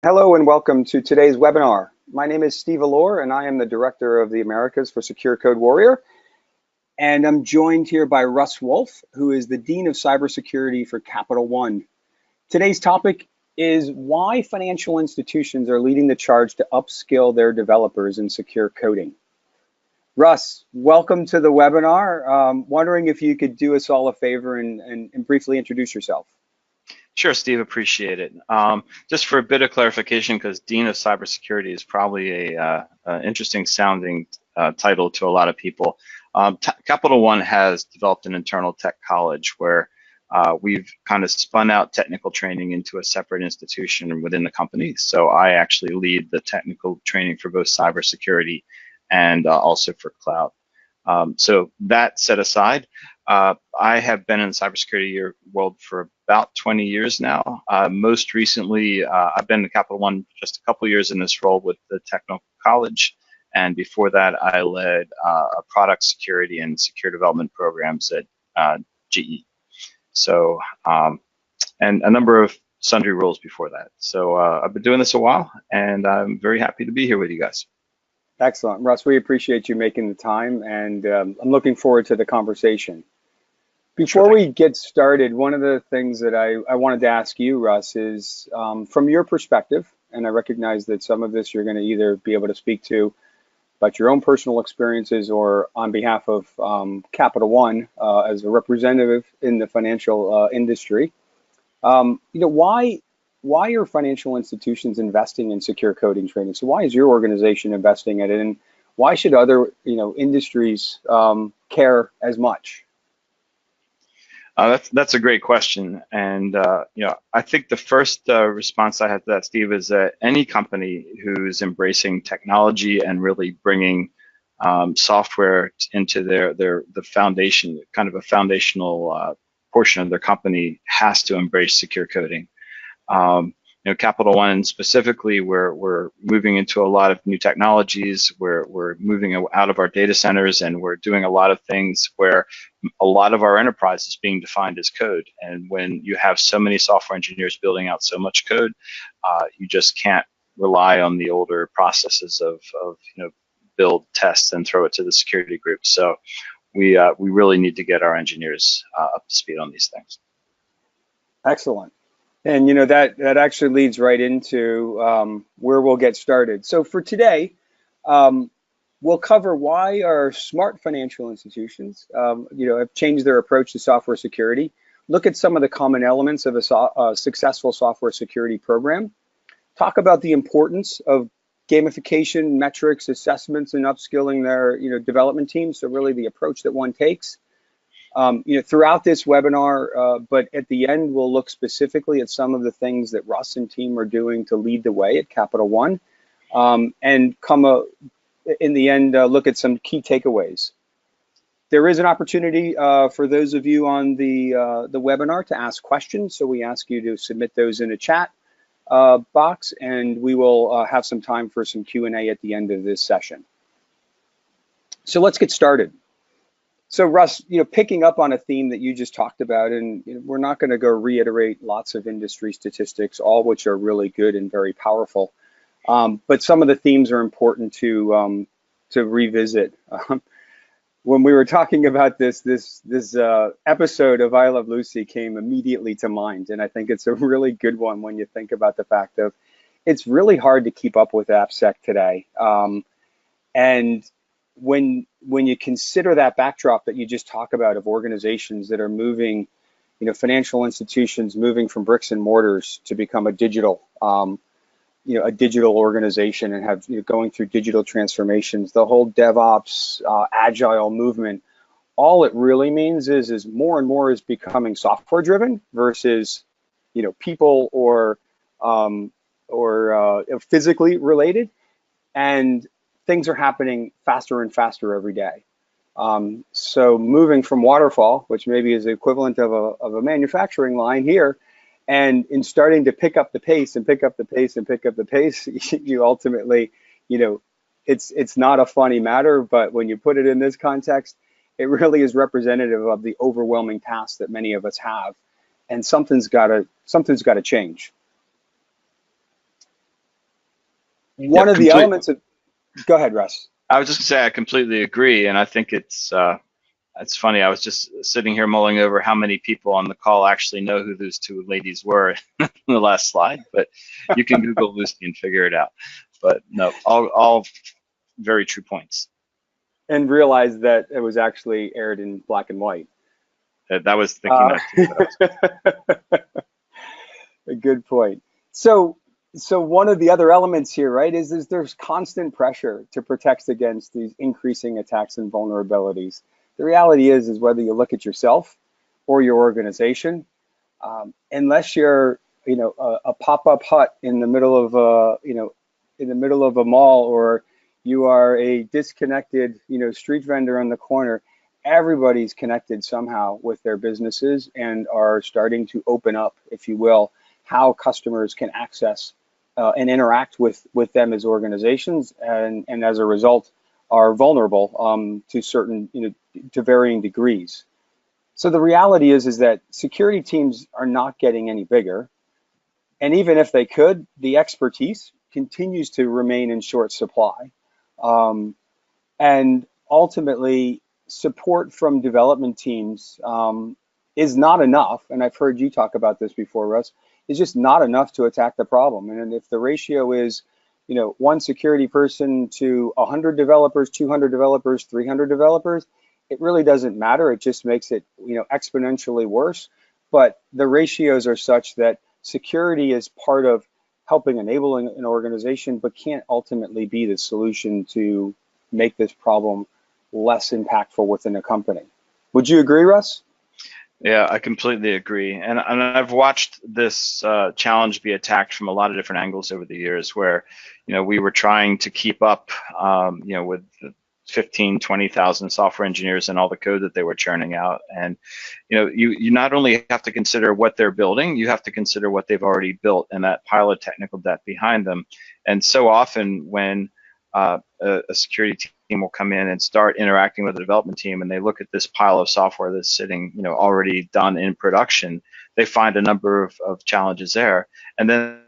Hello and welcome to today's webinar. My name is Steve Allure and I am the Director of the Americas for Secure Code Warrior. And I'm joined here by Russ Wolf, who is the Dean of Cybersecurity for Capital One. Today's topic is why financial institutions are leading the charge to upskill their developers in secure coding. Russ, welcome to the webinar. Wondering if you could do us all a favor and briefly introduce yourself. Sure, Steve, appreciate it. Just for a bit of clarification, because Dean of Cybersecurity is probably a interesting sounding title to a lot of people. Capital One has developed an internal tech college where we've kind of spun out technical training into a separate institution within the company. So I actually lead the technical training for both cybersecurity and also for cloud. So that set aside, I have been in the cybersecurity world for about 20 years now. Most recently, I've been at Capital One just a couple years in this role with the technical college. And before that, I led product security and secure development programs at GE. So, and a number of sundry roles before that. So I've been doing this a while, and I'm very happy to be here with you guys. Excellent. Russ, we appreciate you making the time, and I'm looking forward to the conversation. Before we get started, one of the things that I wanted to ask you, Russ, is from your perspective, and I recognize that some of this you're going to either be able to speak to about your own personal experiences or on behalf of Capital One as a representative in the financial industry. Why are financial institutions investing in secure coding training? So why is your organization investing in it, and why should other industries care as much? That's a great question, and I think the first response I have to that, Steve, is that any company who's embracing technology and really bringing software into the foundation, kind of a foundational portion of their company, has to embrace secure coding. Capital One specifically, we're moving into a lot of new technologies. We're moving out of our data centers, and we're doing a lot of things where a lot of our enterprise is being defined as code. And when you have so many software engineers building out so much code, you just can't rely on the older processes of build, test, and throw it to the security group. So we really need to get our engineers up to speed on these things. Excellent. And that actually leads right into where we'll get started. So for today, we'll cover why our smart financial institutions, have changed their approach to software security. Look at some of the common elements of a successful software security program. Talk about the importance of gamification, metrics, assessments, and upskilling their development teams. So really the approach that one takes. Throughout this webinar, but at the end, we'll look specifically at some of the things that Russ and team are doing to lead the way at Capital One, and in the end, look at some key takeaways. There is an opportunity for those of you on the webinar to ask questions, so we ask you to submit those in a chat box, and we will have some time for some Q&A at the end of this session. So let's get started. So Russ, picking up on a theme that you just talked about, and we're not going to go reiterate lots of industry statistics, all which are really good and very powerful, but some of the themes are important to revisit. When we were talking about this episode of I Love Lucy came immediately to mind, and I think it's a really good one when you think about the fact of it's really hard to keep up with AppSec today, and when you consider that backdrop that you just talk about of organizations that are moving, financial institutions moving from bricks and mortars to become a digital organization and have going through digital transformations, the whole DevOps, agile movement, all it really means is more and more is becoming software driven versus people or physically related, and things are happening faster and faster every day. So moving from waterfall, which maybe is the equivalent of a manufacturing line here, and in starting to pick up the pace and pick up the pace and pick up the pace, you ultimately, it's not a funny matter, but when you put it in this context, it really is representative of the overwhelming task that many of us have, and something's got to change. one Yep, of the complete. elements of, go ahead, Russ. I was just gonna say I completely agree, and I think it's funny. I was just sitting here mulling over how many people on the call actually know who those two ladies were in the last slide, but you can Google Lucy and figure it out. But no, all very true points. And realize that it was actually aired in black and white. That was thinking Uh, that too, but I was a good point. So, so one of the other elements here, right, is there's constant pressure to protect against these increasing attacks and vulnerabilities. The reality is whether you look at yourself or your organization, unless you're, a pop-up hut in the middle of in the middle of a mall, or you are a disconnected, street vendor on the corner, everybody's connected somehow with their businesses and are starting to open up, if you will, how customers can access and interact with them as organizations, and as a result are vulnerable to certain, to varying degrees. So the reality is that security teams are not getting any bigger. And even if they could, the expertise continues to remain in short supply. Um, and ultimately, support from development teams is not enough. And I've heard you talk about this before, Russ. Is just not enough to attack the problem. And if the ratio is, one security person to 100 developers, 200 developers, 300 developers, it really doesn't matter. It just makes it, exponentially worse. But the ratios are such that security is part of helping enabling an organization, but can't ultimately be the solution to make this problem less impactful within a company. Would you agree, Russ? Yeah, I completely agree. And I've watched this challenge be attacked from a lot of different angles over the years where, we were trying to keep up, with the 15, 20,000 software engineers and all the code that they were churning out. And, you not only have to consider what they're building, you have to consider what they've already built and that pile of technical debt behind them. And so often when a security team will come in and start interacting with the development team, and they look at this pile of software that's sitting, already done in production. They find a number of challenges there, and then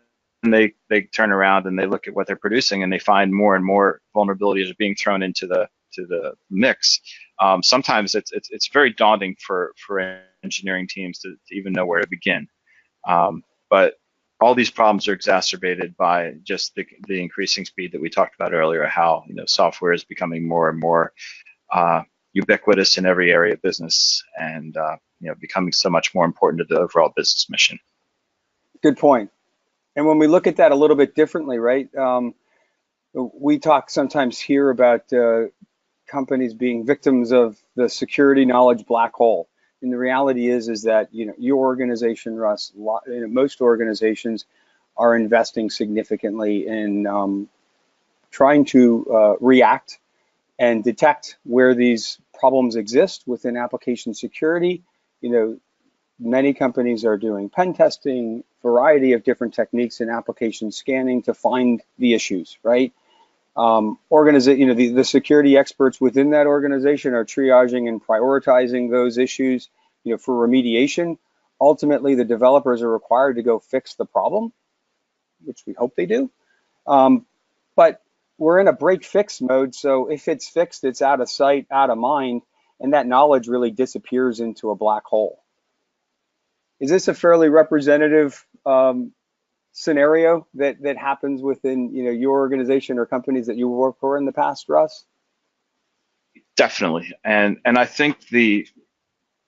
they turn around and they look at what they're producing, and they find more and more vulnerabilities are being thrown into the mix. Sometimes it's very daunting for engineering teams to even know where to begin. But all these problems are exacerbated by just the increasing speed that we talked about earlier, how software is becoming more and more ubiquitous in every area of business, and becoming so much more important to the overall business mission. Good point. And when we look at that a little bit differently, right? We talk sometimes here about companies being victims of the security knowledge black hole. And the reality is that your organization, Russ, most organizations are investing significantly in trying to react and detect where these problems exist within application security. Many companies are doing pen testing, variety of different techniques in application scanning to find the issues, right? The security experts within that organization are triaging and prioritizing those issues, for remediation. Ultimately, the developers are required to go fix the problem, which we hope they do. But we're in a break fix mode, so if it's fixed, it's out of sight, out of mind, and that knowledge really disappears into a black hole. Is this a fairly representative scenario that happens within your organization or companies that you work for in the past, Russ? Definitely, and I think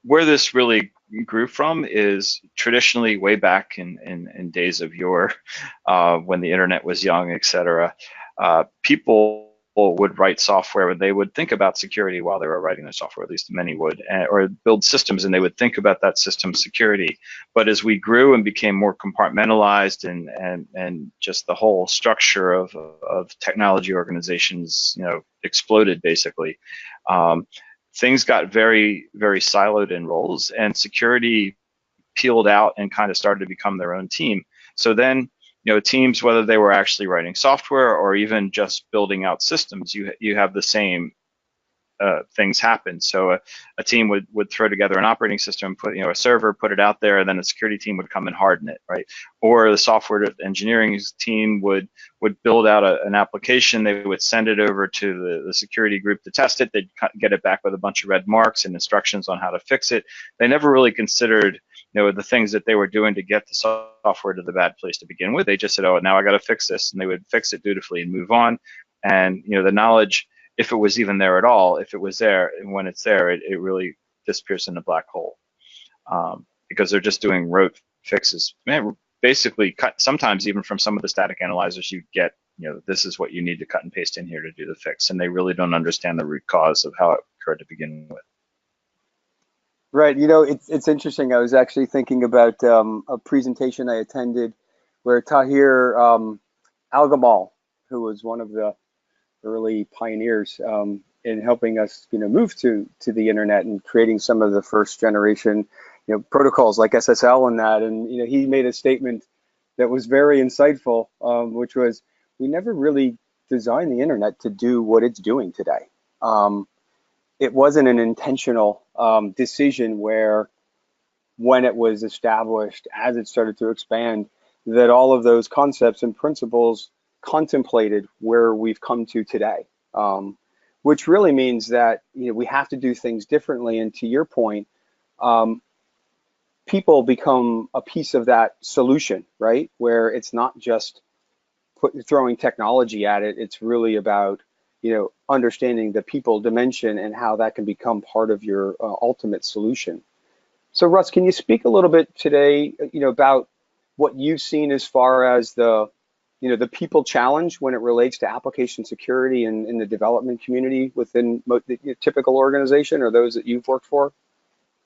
where this really grew from is traditionally way back in days of yore, when the internet was young, et cetera. People would write software and they would think about security while they were writing their software, at least many would, or build systems and they would think about that system's security. But as we grew and became more compartmentalized, and just the whole structure of technology organizations, exploded basically. Things got very, very siloed in roles, and security peeled out and kind of started to become their own team. So then, teams, whether they were actually writing software or even just building out systems, you have the same things happen. So a team would throw together an operating system, put a server, put it out there, and then a security team would come and harden it, right? Or the software engineering team would build out an application. They would send it over to the security group to test it. They'd get it back with a bunch of red marks and instructions on how to fix it. They never really considered the things that they were doing to get the software to the bad place to begin with. They just said, oh, now I got to fix this, and they would fix it dutifully and move on. And the knowledge, if it was even there at all, if it was there, and when it's there, it really disappears in a black hole, because they're just doing rote fixes. Man, basically cut. Sometimes even from some of the static analyzers, you get, this is what you need to cut and paste in here to do the fix, and they really don't understand the root cause of how it occurred to begin with. Right. It's interesting. I was actually thinking about a presentation I attended where Tahir Algamal, who was one of the early pioneers in helping us, move to the internet and creating some of the first generation, protocols like SSL and that. And he made a statement that was very insightful, which was, we never really designed the internet to do what it's doing today. It wasn't an intentional decision where, when it was established, as it started to expand, that all of those concepts and principles contemplated where we've come to today, which really means that we have to do things differently. And to your point, people become a piece of that solution, right? Where it's not just throwing technology at it; it's really about understanding the people dimension and how that can become part of your ultimate solution. So Russ, can you speak a little bit today, about what you've seen as far as the people challenge when it relates to application security in the development community within the typical organization or those that you've worked for?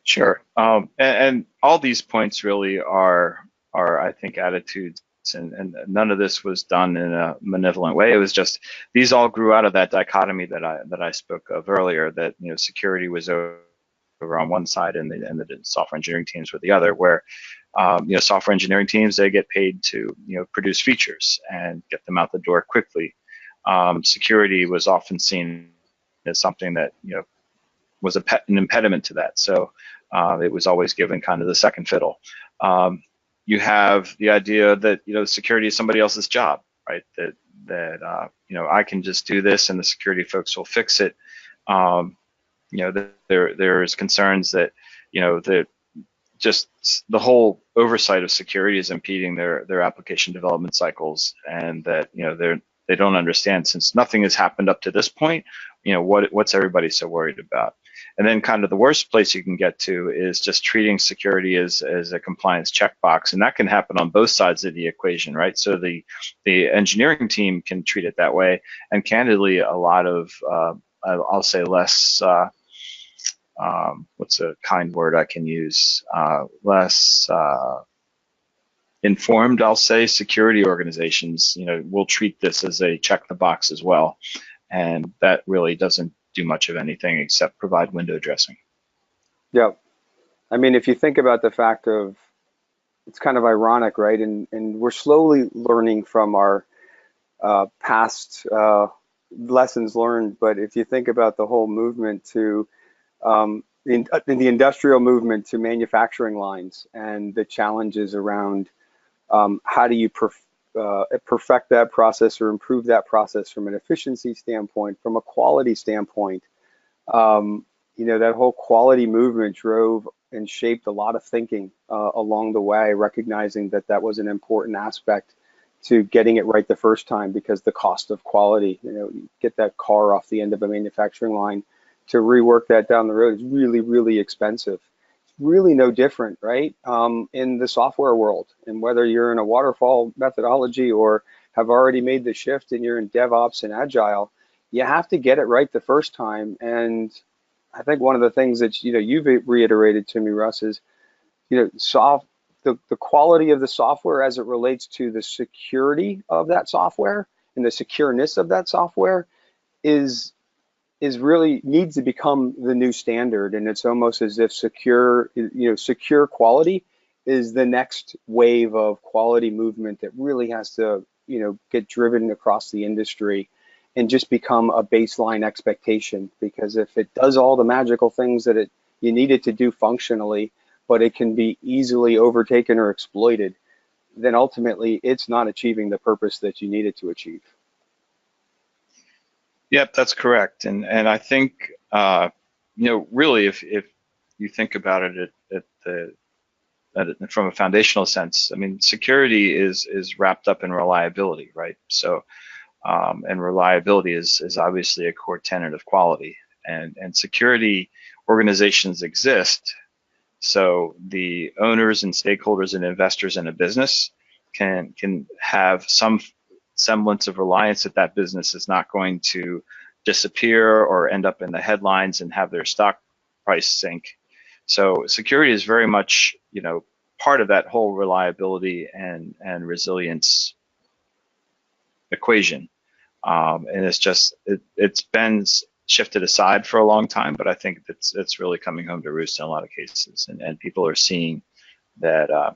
Sure. And all these points really are I think, attitudes, and none of this was done in a malevolent way. It was just, these all grew out of that dichotomy that I spoke of earlier, that security was over on one side and the software engineering teams were the other, where software engineering teams, they get paid to produce features and get them out the door quickly. Security was often seen as something that was an impediment to that. So it was always given kind of the second fiddle. You have the idea that security is somebody else's job, right? That I can just do this and the security folks will fix it. There's concerns that that just the whole oversight of security is impeding their application development cycles, and that they don't understand, since nothing has happened up to this point, what's everybody so worried about? And then kind of the worst place you can get to is just treating security as a compliance checkbox, and that can happen on both sides of the equation, right? So the engineering team can treat it that way, and candidly, a lot of I'll say less. What's a kind word I can use? Less informed, I'll say, security organizations, will treat this as a check the box as well, and that really doesn't do much of anything except provide window dressing. Yeah, I mean, if you think about the fact of, it's kind of ironic, right? And we're slowly learning from our past lessons learned. But if you think about the whole movement to the industrial movement to manufacturing lines and the challenges around how do you perfect that process or improve that process from an efficiency standpoint, from a quality standpoint. That whole quality movement drove and shaped a lot of thinking along the way, recognizing that that was an important aspect to getting it right the first time, because the cost of quality, you get that car off the end of a manufacturing line, to rework that down the road is really, really expensive. It's really no different, right? In the software world, and whether you're in a waterfall methodology or have already made the shift and you're in DevOps and Agile, you have to get it right the first time. And I think one of the things that you've reiterated to me, Russ, is the quality of the software as it relates to the security of that software and the secureness of that software is really needs to become the new standard. And it's almost as if secure quality is the next wave of quality movement that really has to get driven across the industry. and just become a baseline expectation. Because if it does all the magical things that you need it to do functionally, but it can be easily overtaken or exploited, then ultimately it's not achieving the purpose that you need it to achieve. Yep, that's correct. And I think really, if you think about it from a foundational sense, I mean, security is wrapped up in reliability, right? So and reliability is obviously a core tenet of quality. And security organizations exist so the owners and stakeholders and investors in a business can have some semblance of reliance that that business is not going to disappear or end up in the headlines and have their stock price sink. So security is very much, part of that whole reliability and resilience equation. And it's been shifted aside for a long time, but I think it's really coming home to roost in a lot of cases, and people are seeing that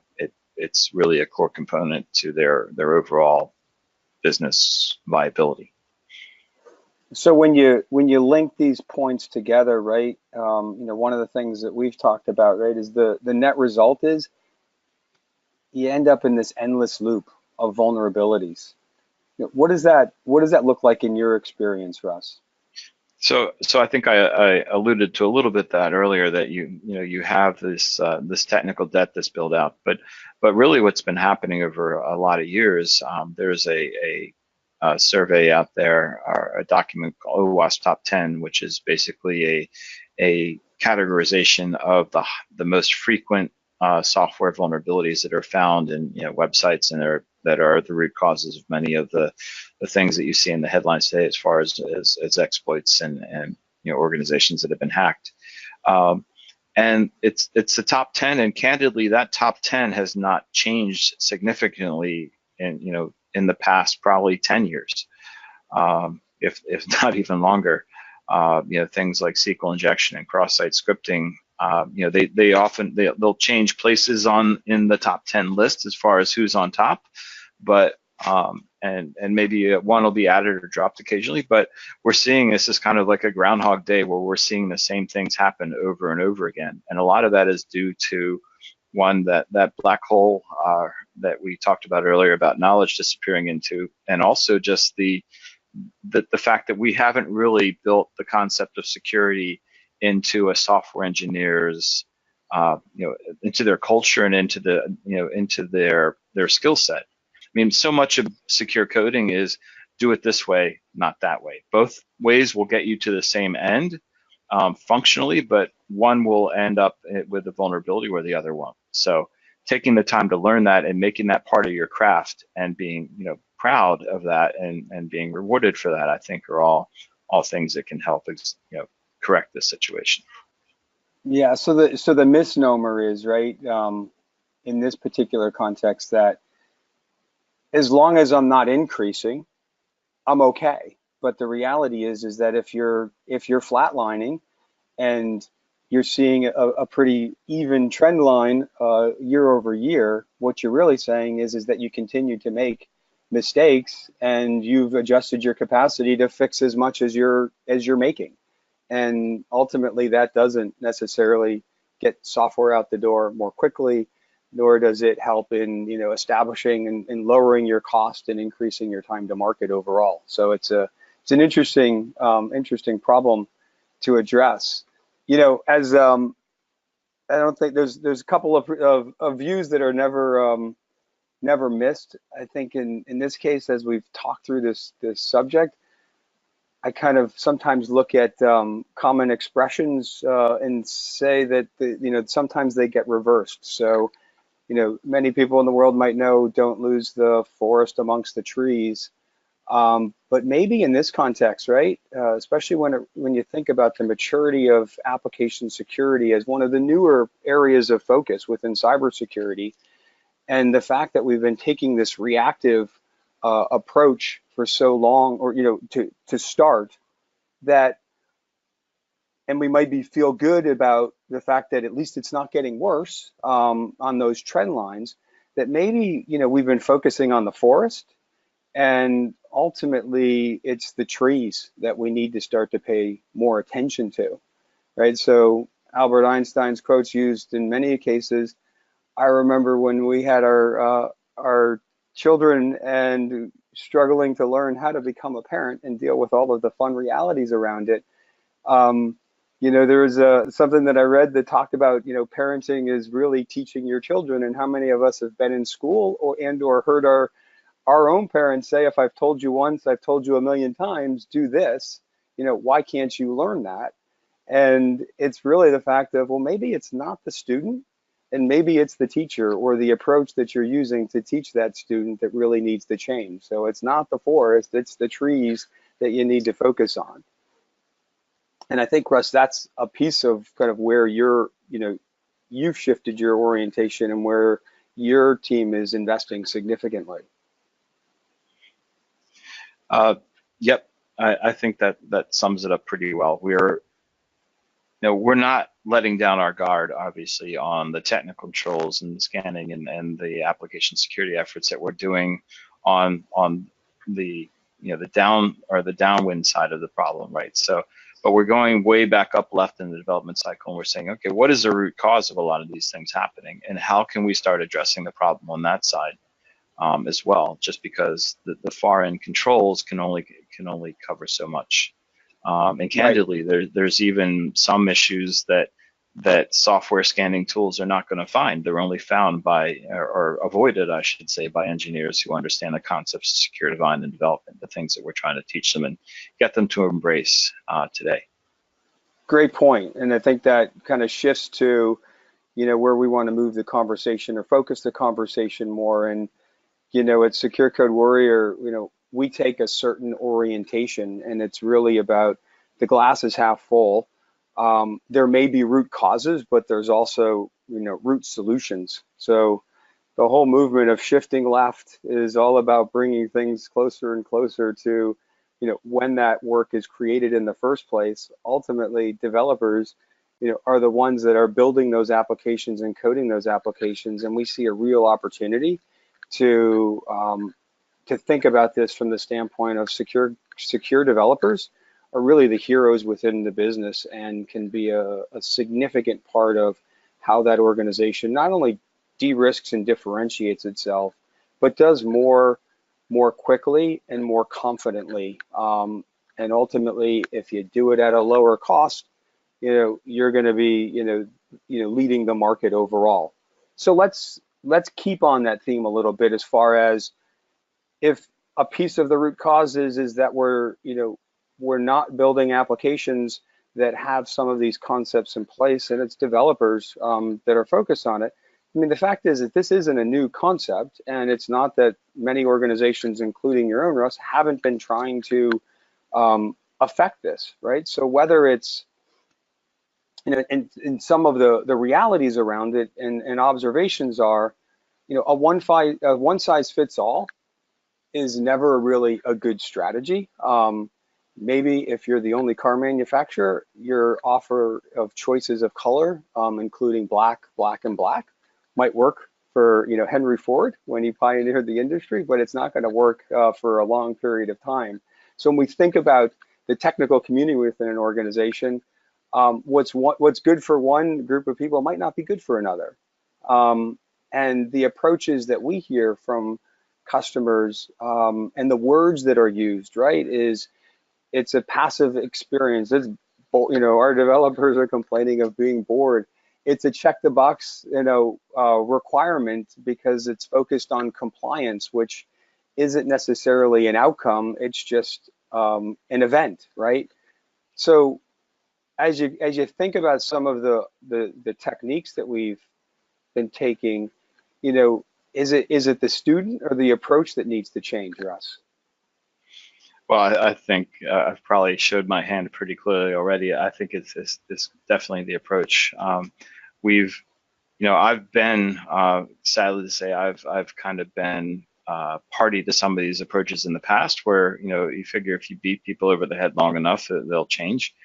it's really a core component to their overall business viability. So when you link these points together, right? One of the things that we've talked about, right, is the net result is you end up in this endless loop of vulnerabilities. What does that look like in your experience, Russ? So I think I alluded to a little bit that earlier, that you have this technical debt that's built out, but really what's been happening over a lot of years, there's a survey out there, or a document called OWASP Top 10, which is basically a categorization of the most frequent software vulnerabilities that are found in websites, and that are the root causes of many of the things that you see in the headlines today, as far as exploits and organizations that have been hacked. And it's the top 10, and candidly, that top 10 has not changed significantly in the past probably 10 years, if not even longer. Things like SQL injection and cross-site scripting. They'll change places in the top 10 list as far as who's on top, but and maybe one will be added or dropped occasionally, but we're seeing this is kind of like a Groundhog Day, where we're seeing the same things happen over and over again. And a lot of that is due to, one, that black hole that we talked about earlier, about knowledge disappearing into, and also just the fact that we haven't really built the concept of security into a software engineer's into their culture and into their skill set. I mean, so much of secure coding is do it this way, not that way. Both ways will get you to the same end functionally, but one will end up with a vulnerability where the other won't. So taking the time to learn that and making that part of your craft, and being proud of that, and being rewarded for that, I think are all things that can help correct this situation. Yeah. So the misnomer is, right, in this particular context, that as long as I'm not increasing, I'm okay. But the reality is that if you're flatlining and you're seeing a pretty even trend line year over year, what you're really saying is that you continue to make mistakes, and you've adjusted your capacity to fix as much as you're making. And ultimately, that doesn't necessarily get software out the door more quickly, nor does it help in establishing and lowering your cost and increasing your time to market overall. So it's an interesting problem to address. As I don't think there's a couple of views that are never missed. I think in this case, as we've talked through this subject, I kind of sometimes look at common expressions and say that sometimes they get reversed. So many people in the world might know, don't lose the forest amongst the trees. But maybe in this context, right, especially when you think about the maturity of application security as one of the newer areas of focus within cybersecurity, and the fact that we've been taking this reactive approach for so long, or to start that, and we might feel good about the fact that at least it's not getting worse on those trend lines, that maybe we've been focusing on the forest And ultimately, it's the trees that we need to start to pay more attention to, right? So Albert Einstein's quotes used in many cases. I remember when we had our children and struggling to learn how to become a parent and deal with all of the fun realities around it. Um, there was something that I read that talked about, parenting is really teaching your children, and how many of us have been in school or heard our own parents say, if I've told you once, I've told you a million times, do this, why can't you learn that? And it's really the fact of, well, maybe it's not the student, and maybe it's the teacher or the approach that you're using to teach that student that really needs to change. So it's not the forest, it's the trees that you need to focus on. And I think, Russ, that's a piece of kind of where you've shifted your orientation and where your team is investing significantly. Uh, yep, I think that sums it up pretty well. We're not letting down our guard, obviously, on the technical controls and scanning and the application security efforts that we're doing on the the downwind side of the problem, right? So, but we're going way back up left in the development cycle, and we're saying, okay, what is the root cause of a lot of these things happening, and how can we start addressing the problem on that side as well? Just because the far end controls can only cover so much. And Right. candidly, there's even some issues that software scanning tools are not going to find. They're only found by, or avoided, I should say, by engineers who understand the concepts of secure design and development, the things that we're trying to teach them and get them to embrace today. Great point. And I think that kind of shifts to, where we want to move the conversation or focus the conversation more. And, at Secure Code Warrior, we take a certain orientation, and it's really about the glass is half full. There may be root causes, but there's also, root solutions. So the whole movement of shifting left is all about bringing things closer and closer to, when that work is created in the first place. Ultimately, developers, are the ones that are building those applications and coding those applications, and we see a real opportunity to think about this from the standpoint of secure developers are really the heroes within the business and can be a significant part of how that organization not only de-risks and differentiates itself, but does more quickly and more confidently. And ultimately, if you do it at a lower cost, you're going to be, leading the market overall. So let's keep on that theme a little bit as far as if a piece of the root cause is that we're not building applications that have some of these concepts in place, and it's developers that are focused on it. I mean, the fact is that this isn't a new concept, and it's not that many organizations, including your own, Russ, haven't been trying to affect this, right? So whether it's, and some of the realities around it and observations are, a one size fits all is never really a good strategy. Maybe if you're the only car manufacturer, your offer of choices of color, including black, black, and black, might work for Henry Ford when he pioneered the industry, but it's not going to work for a long period of time. So when we think about the technical community within an organization, what's good for one group of people might not be good for another. And the approaches that we hear from customers and the words that are used, right, is it's a passive experience. Our developers are complaining of being bored. It's a check the box, requirement because it's focused on compliance, which isn't necessarily an outcome. It's just an event, right? So as you think about some of the techniques that we've been taking, is it the student or the approach that needs to change, Russ? Well, I think I've probably showed my hand pretty clearly already. I think it's definitely the approach. We've, I've been, sadly to say, I've kind of been party to some of these approaches in the past where, you figure if you beat people over the head long enough, they'll change.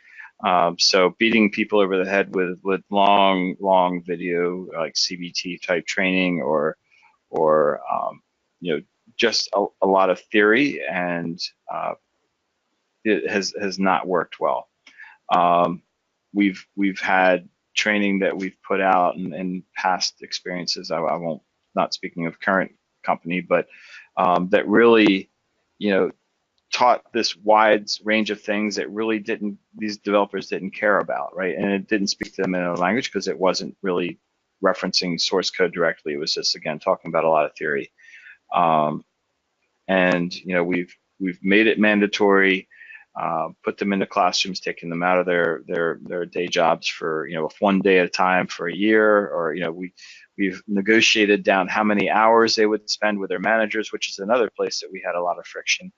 So beating people over the head with long video like CBT type training or just a lot of theory, and it has not worked well. Um, we've had training that we've put out and past experiences. I won't, not speaking of current company, but that really, you know, taught this wide range of things that really didn't, these developers didn't care about, right? And it didn't speak to them in a language because it wasn't really referencing source code directly. It was just, again, talking about a lot of theory. Um, and you know, we've made it mandatory, put them into classrooms, taking them out of their day jobs for, you know, one day at a time for a year, or, you know, we've negotiated down how many hours they would spend with their managers, which is another place that we had a lot of friction.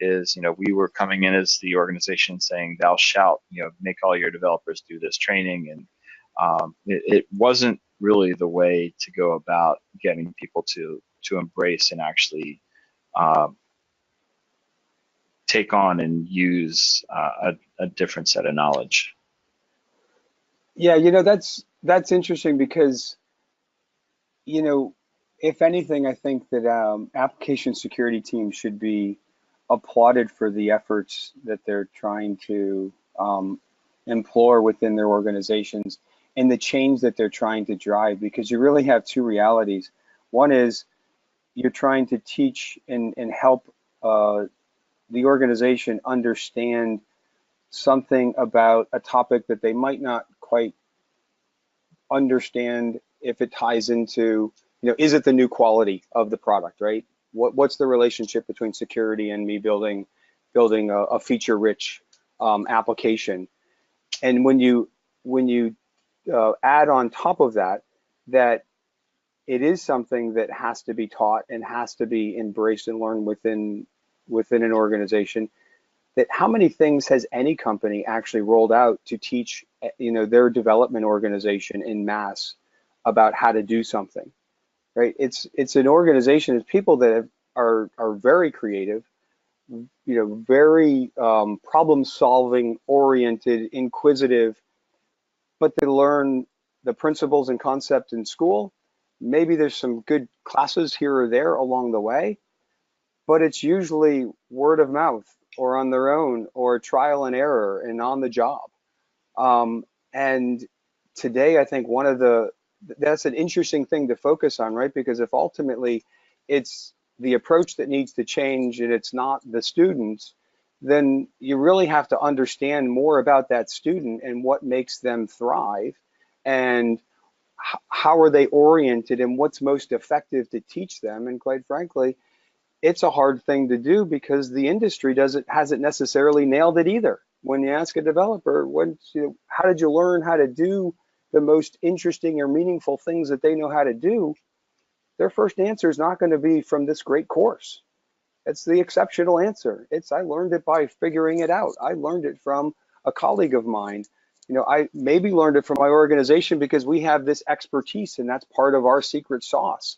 Is, you know, we were coming in as the organization saying, thou shalt, you know, make all your developers do this training, and it wasn't really the way to go about getting people to embrace and actually um, take on and use a different set of knowledge. Yeah, you know, that's interesting because, you know, if anything, I think that application security teams should be applauded for the efforts that they're trying to implore within their organizations and the change that they're trying to drive, because you really have two realities. One is you're trying to teach and help the organization understand something about a topic that they might not quite understand if it ties into, you know, is it the new quality of the product, right? What's the relationship between security and me building a feature-rich application? And when you add on top of that, that it is something that has to be taught and has to be embraced and learned within an organization, that how many things has any company actually rolled out to teach, you know, their development organization in mass about how to do something, right? It's an organization, it's people that are very creative, you know, very problem solving oriented, inquisitive, but they learn the principles and concepts in school. Maybe there's some good classes here or there along the way, but it's usually word of mouth or on their own or trial and error and on the job. And today, I think that's an interesting thing to focus on, right? Because if ultimately it's the approach that needs to change and it's not the students, then you really have to understand more about that student and what makes them thrive, and how are they oriented and what's most effective to teach them. And quite frankly, it's a hard thing to do because the industry hasn't necessarily nailed it either. When you ask a developer, how did you learn how to do the most interesting or meaningful things that they know how to do, their first answer is not going to be from this great course. It's the exceptional answer. I learned it by figuring it out. I learned it from a colleague of mine. You know, I maybe learned it from my organization because we have this expertise and that's part of our secret sauce.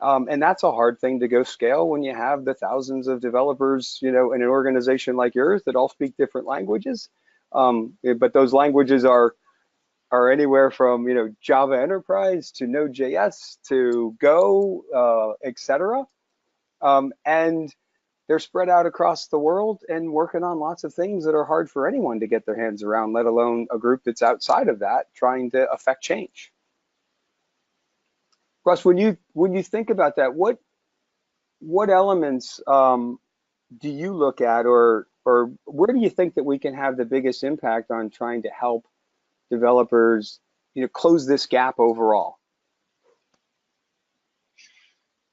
And that's a hard thing to go scale when you have the thousands of developers, you know, in an organization like yours that all speak different languages. But those languages are anywhere from, you know, Java Enterprise to Node.js to Go, etc. And they're spread out across the world and working on lots of things that are hard for anyone to get their hands around, let alone a group that's outside of that trying to affect change. Russ, when you think about that, what elements do you look at, or where do you think that we can have the biggest impact on trying to help developers, you know, close this gap overall?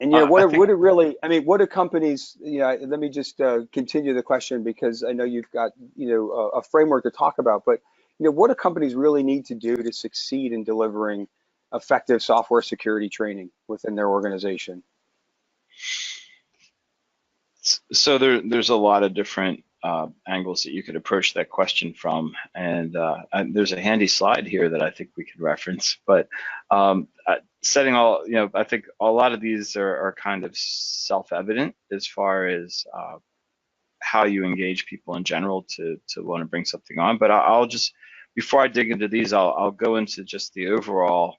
And you know, I think, what it really, I mean, what do companies, you know, let me just continue the question because I know you've got, you know, a framework to talk about, but you know, what do companies really need to do to succeed in delivering effective software security training within their organization? so there's a lot of different angles that you could approach that question from, and there's a handy slide here that I think we could reference. But setting all, you know, I think a lot of these are kind of self-evident as far as how you engage people in general to want to bring something on. But I'll just, before I dig into these, I'll go into just the overall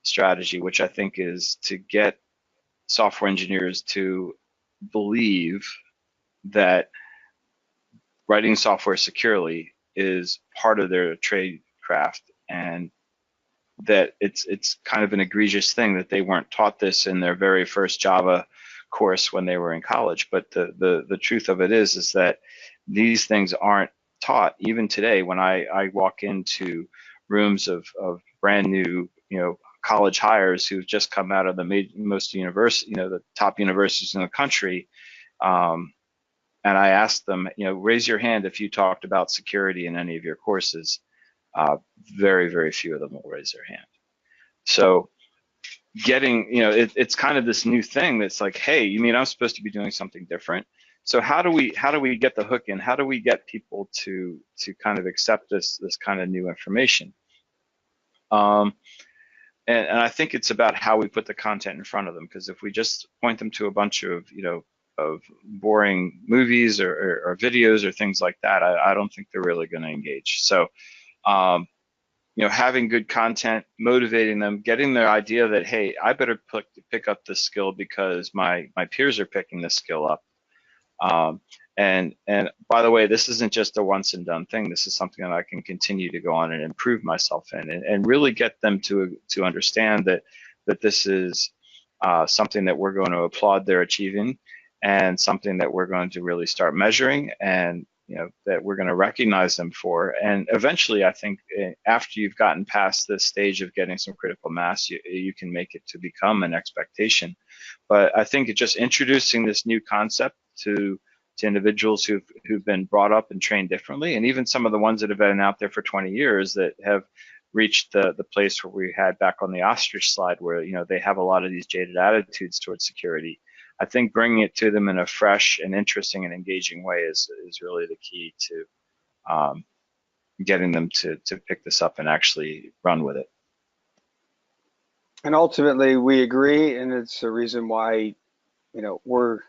strategy, which I think is to get software engineers to believe that writing software securely is part of their trade craft, and that it's kind of an egregious thing that they weren't taught this in their very first Java course when they were in college. But the truth of it is that these things aren't taught even today. When I walk into rooms of brand new, college hires who've just come out of the most university, the top universities in the country, and I ask them, raise your hand if you talked about security in any of your courses. Very, very few of them will raise their hand. So getting, it's kind of this new thing that's like, hey, you mean I'm supposed to be doing something different? So how do we get the hook in? How do we get people to kind of accept this kind of new information? And I think it's about how we put the content in front of them, because if we just point them to a bunch of of boring movies or videos or things like that, I don't think they're really going to engage. So having good content, motivating them, getting their idea that, hey, I better pick up this skill because my peers are picking this skill up. And by the way, this isn't just a once and done thing. This is something that I can continue to go on and improve myself in, and really get them to understand that this is something that we're going to applaud their achieving, and something that we're going to really start measuring, and that we're going to recognize them for. And eventually, I think after you've gotten past this stage of getting some critical mass, you can make it to become an expectation. But I think it's just introducing this new concept to individuals who've been brought up and trained differently, and even some of the ones that have been out there for 20 years that have reached the place where we had back on the ostrich slide, where they have a lot of these jaded attitudes towards security. I think bringing it to them in a fresh and interesting and engaging way is really the key to getting them to pick this up and actually run with it. And ultimately, we agree, and it's a reason why we're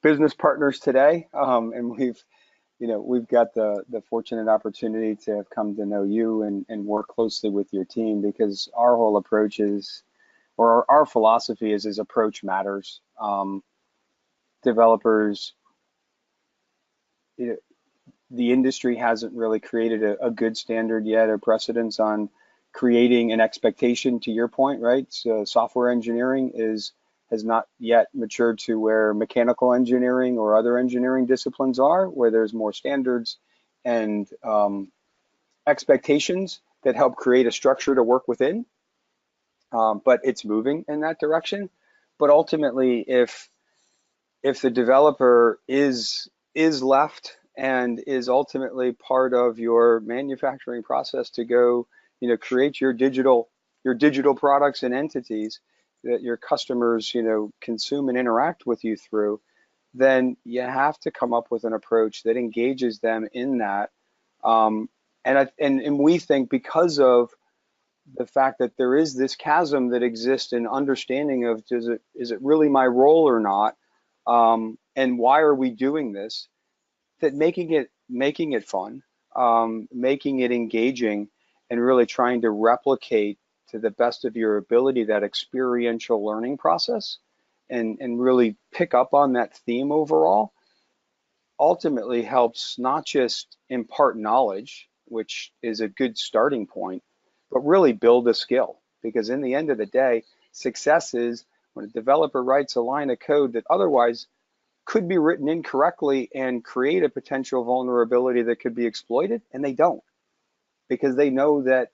business partners today, and we've got the fortunate opportunity to have come to know you and work closely with your team, because our whole approach is, or our philosophy is approach matters. Developers, the industry hasn't really created a good standard yet or precedence on creating an expectation, to your point, right? So software engineering has not yet matured to where mechanical engineering or other engineering disciplines are, where there's more standards and expectations that help create a structure to work within. But it's moving in that direction. But ultimately, if the developer is left and is ultimately part of your manufacturing process to go, create your digital products and entities that your customers, consume and interact with you through, then you have to come up with an approach that engages them in that. And we think, because of the fact that there is this chasm that exists in understanding of, is it really my role or not, and why are we doing this, that making it fun, making it engaging, and really trying to replicate to the best of your ability that experiential learning process, and really pick up on that theme overall, ultimately helps not just impart knowledge, which is a good starting point, but really build a skill. Because in the end of the day, success is when a developer writes a line of code that otherwise could be written incorrectly and create a potential vulnerability that could be exploited, and they don't, because they know that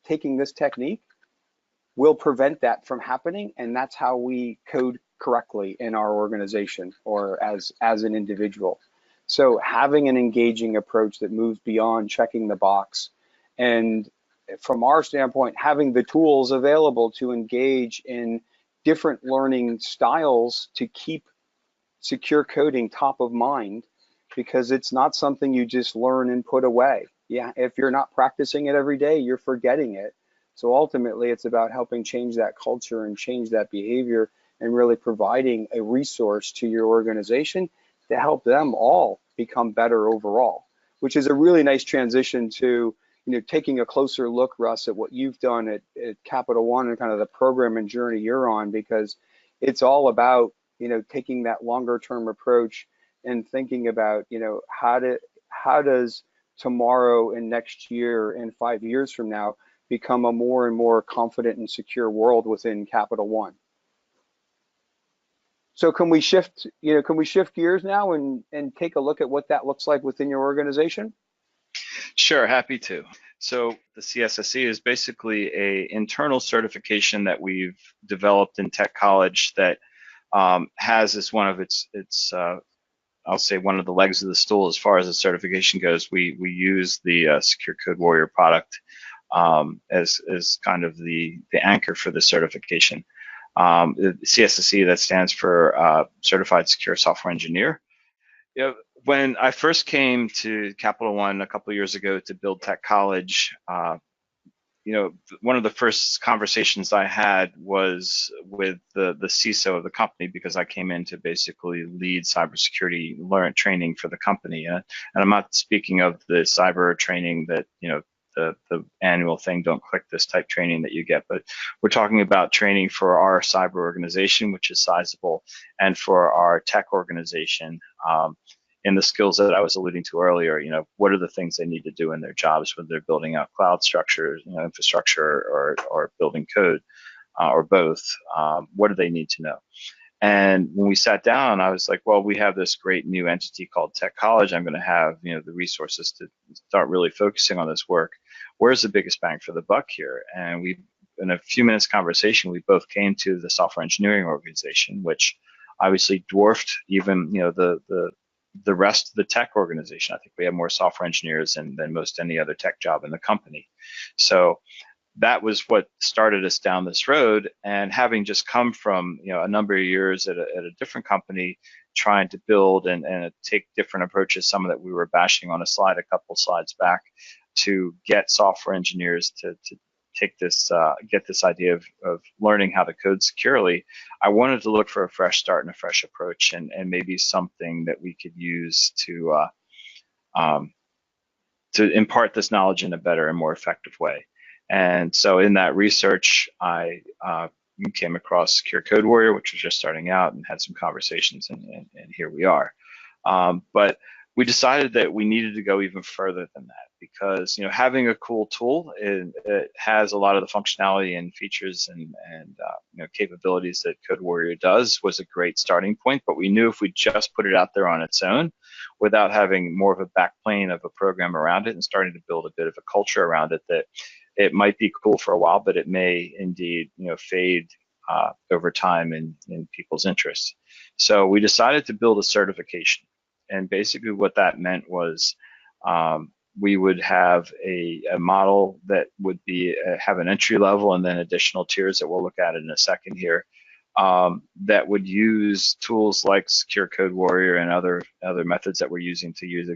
taking this technique will prevent that from happening. And that's how we code correctly in our organization or as an individual. So having an engaging approach that moves beyond checking the box, and from our standpoint, having the tools available to engage in different learning styles to keep secure coding top of mind, because it's not something you just learn and put away. Yeah, if you're not practicing it every day, you're forgetting it. So ultimately, it's about helping change that culture and change that behavior, and really providing a resource to your organization to help them all become better overall, which is a really nice transition to taking a closer look, Russ, at what you've done at Capital One and kind of the program and journey you're on, because it's all about taking that longer term approach and thinking about, how does tomorrow and next year and 5 years from now become a more and more confident and secure world within Capital One. So can we shift gears now and take a look at what that looks like within your organization? Sure, happy to. So the CSSE is basically a internal certification that we've developed in Tech College that has as one of its I'll say one of the legs of the stool as far as the certification goes. We use the Secure Code Warrior product as kind of the anchor for the certification. The CSSE, that stands for Certified Secure Software Engineer. When I first came to Capital One a couple of years ago to build Tech College, one of the first conversations I had was with the CISO of the company, because I came in to basically lead cybersecurity training for the company. And I'm not speaking of the cyber training that, the annual thing, don't click this type training that you get, but we're talking about training for our cyber organization, which is sizable, and for our tech organization. In the skills that I was alluding to earlier, what are the things they need to do in their jobs when they're building out cloud structures, infrastructure, or building code, or both? What do they need to know? And when we sat down, I was like, well, we have this great new entity called Tech College. I'm going to have, the resources to start really focusing on this work. Where's the biggest bang for the buck here? And in a few minutes conversation, we both came to the software engineering organization, which obviously dwarfed even, the rest of the tech organization. I think we have more software engineers than most any other tech job in the company. So that was what started us down this road. And having just come from, a number of years at a different company, trying to build and take different approaches, some of that we were bashing on a slide a couple slides back, to get software engineers to take this, get this idea of learning how to code securely, I wanted to look for a fresh start and a fresh approach, and maybe something that we could use to impart this knowledge in a better and more effective way. And so in that research, I came across Secure Code Warrior, which was just starting out, and had some conversations, and here we are. But we decided that we needed to go even further than that, because having a cool tool, it has a lot of the functionality and features and capabilities that Code Warrior does, was a great starting point. But we knew if we just put it out there on its own, without having more of a backplane of a program around it and starting to build a bit of a culture around it, that it might be cool for a while, but it may indeed fade over time in people's interests. So we decided to build a certification. And basically what that meant was we would have a model that would be have an entry level and then additional tiers that we'll look at in a second here, that would use tools like Secure Code Warrior and other methods that we're using to use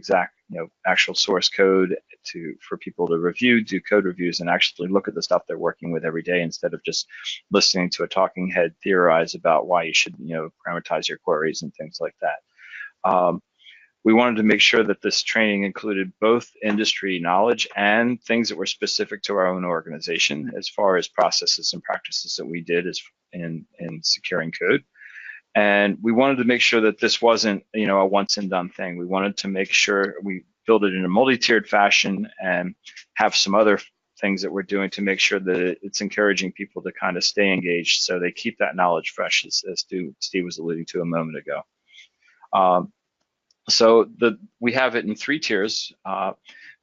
actual source code for people to review, do code reviews, and actually look at the stuff they're working with every day, instead of just listening to a talking head theorize about why you should parameterize your queries and things like that. We wanted to make sure that this training included both industry knowledge and things that were specific to our own organization, as far as processes and practices that we did in securing code. And we wanted to make sure that this wasn't a once and done thing. We wanted to make sure we build it in a multi-tiered fashion and have some other things that we're doing to make sure that it's encouraging people to kind of stay engaged, so they keep that knowledge fresh, as Steve was alluding to a moment ago. So we have it in 3 tiers.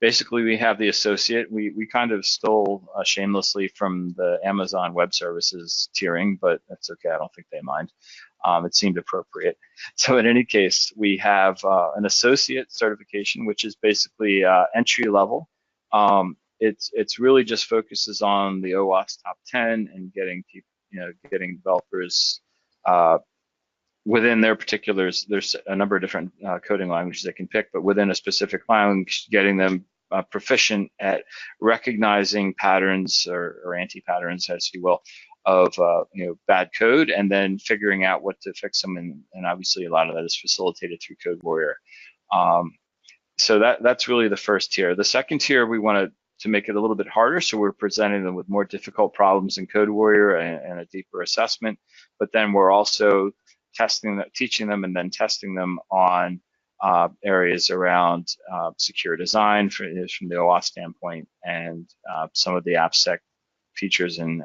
Basically, we have the associate. We kind of stole shamelessly from the Amazon Web Services tiering, but that's okay. I don't think they mind. It seemed appropriate. So in any case, we have an associate certification, which is basically entry level. It's really just focuses on the OWASP top 10 and getting people, getting developers within their particulars. There's a number of different coding languages they can pick, but within a specific language, getting them proficient at recognizing patterns or anti-patterns, as you will, of bad code, and then figuring out what to fix them. And obviously, a lot of that is facilitated through Code Warrior. So that's really the first tier. The second tier, we wanted to make it a little bit harder, so we're presenting them with more difficult problems in Code Warrior and a deeper assessment. But then we're also teaching them, and then testing them on areas around secure design from the OAuth standpoint, and some of the AppSec features and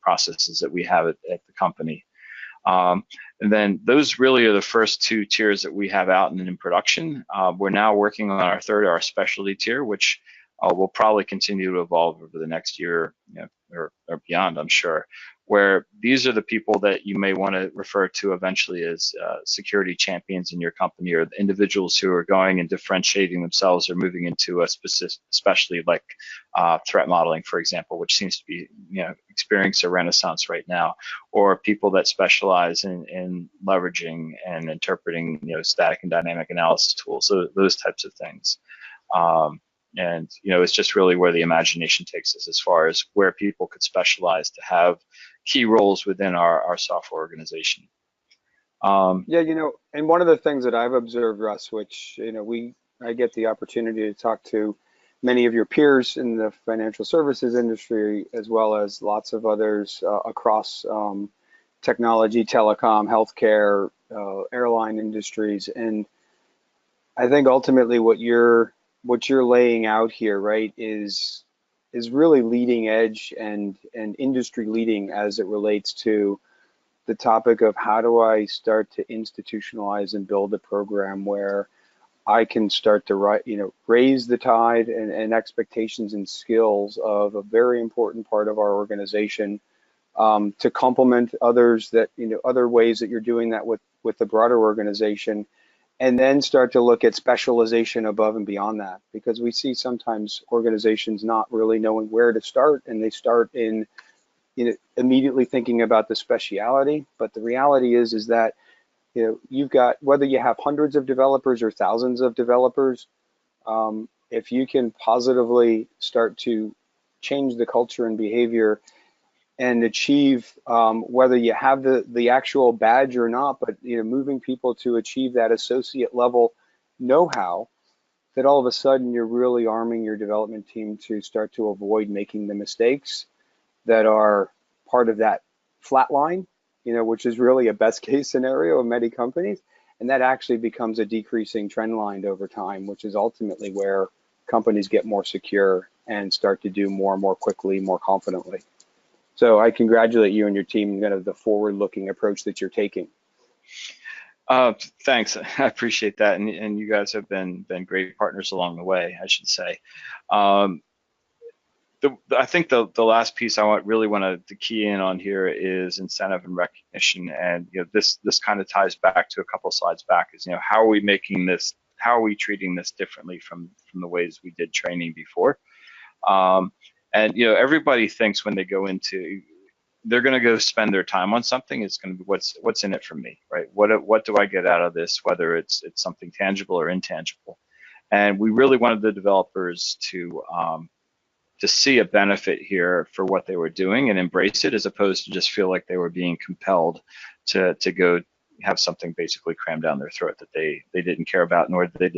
processes that we have at the company. And then those really are the first two tiers that we have out and in production. We're now working on our third, our specialty tier, which will probably continue to evolve over the next year, or beyond, I'm sure, where these are the people that you may want to refer to eventually as security champions in your company, or the individuals who are going and differentiating themselves or moving into a specific, especially like threat modeling, for example, which seems to be experiencing a renaissance right now, or people that specialize in leveraging and interpreting static and dynamic analysis tools, so those types of things. And it's just really where the imagination takes us as far as where people could specialize to have key roles within our software organization. Yeah, and one of the things that I've observed, Russ, which I get the opportunity to talk to many of your peers in the financial services industry, as well as lots of others across technology, telecom, healthcare, airline industries, and I think ultimately what you're laying out here, right, is really leading edge and industry leading as it relates to the topic of how do I start to institutionalize and build a program where I can start to raise the tide and expectations and skills of a very important part of our organization, to complement others that other ways that you're doing that with the broader organization, and then start to look at specialization above and beyond that, because we see sometimes organizations not really knowing where to start, and they start in immediately thinking about the speciality. But the reality is that you've got, whether you have hundreds of developers or thousands of developers, if you can positively start to change the culture and behavior and achieve, whether you have the actual badge or not, but moving people to achieve that associate level know-how, that all of a sudden you're really arming your development team to start to avoid making the mistakes that are part of that flat line, which is really a best case scenario in many companies. And that actually becomes a decreasing trend line over time, which is ultimately where companies get more secure and start to do more and more quickly, more confidently. So I congratulate you and your team on the forward-looking approach that you're taking. Thanks, I appreciate that, and you guys have been great partners along the way, I should say. I think the last piece I really want to key in on here is incentive and recognition, and this kind of ties back to a couple slides back. Is how are we making this? How are we treating this differently from the ways we did training before? And everybody thinks when they go into, they're going to go spend their time on something, it's going to be what's in it for me, right? What do I get out of this, whether it's something tangible or intangible? And we really wanted the developers to see a benefit here for what they were doing and embrace it, as opposed to just feel like they were being compelled to go have something basically crammed down their throat that they didn't care about, nor did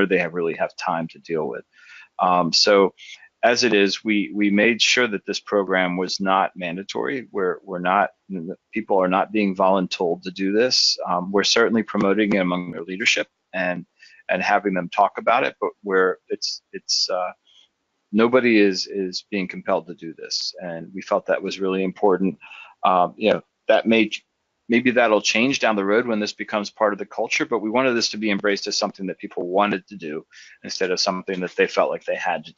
they really have time to deal with. So as it is, we made sure that this program was not mandatory. People are not being voluntold to do this. We're certainly promoting it among their leadership and having them talk about it, but where nobody is being compelled to do this, and we felt that was really important. That maybe that'll change down the road when this becomes part of the culture, but we wanted this to be embraced as something that people wanted to do instead of something that they felt like they had to do.